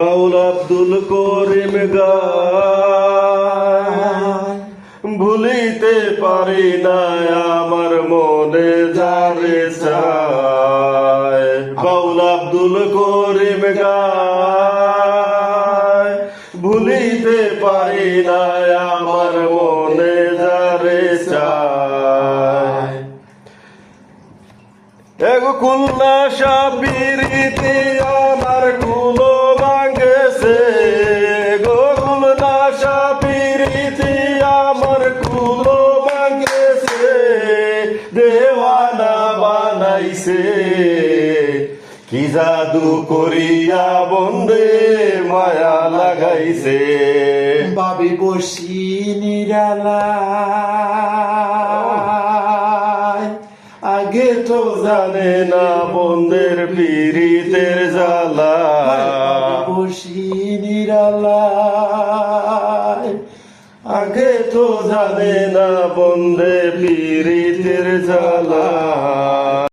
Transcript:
বাউল আব্দুল করিম গায়, ভুলিতে পারি না আমার মনে যারে চায়। বাউল আব্দুল করিম গায়, ভুলিতে পারি না আমার মনে যারে চায়। এগো খুলনা সাপিরিতে আমার কুলো ভাঙেছে, গো খুলনা সাপিরিতে আমার কুলো ভাঙেছে, দেওয়ানা বানাইছে কি জাদু করিয়া বন্দে মায়া লাগাইছে। ভাবি বসি নিরালায়, আগে তো জানে না বন্দের পীড়িতের জ্বালা। বসি নিরালায়, আগে তো জানে না বন্দে পীড়িতের জ্বালা।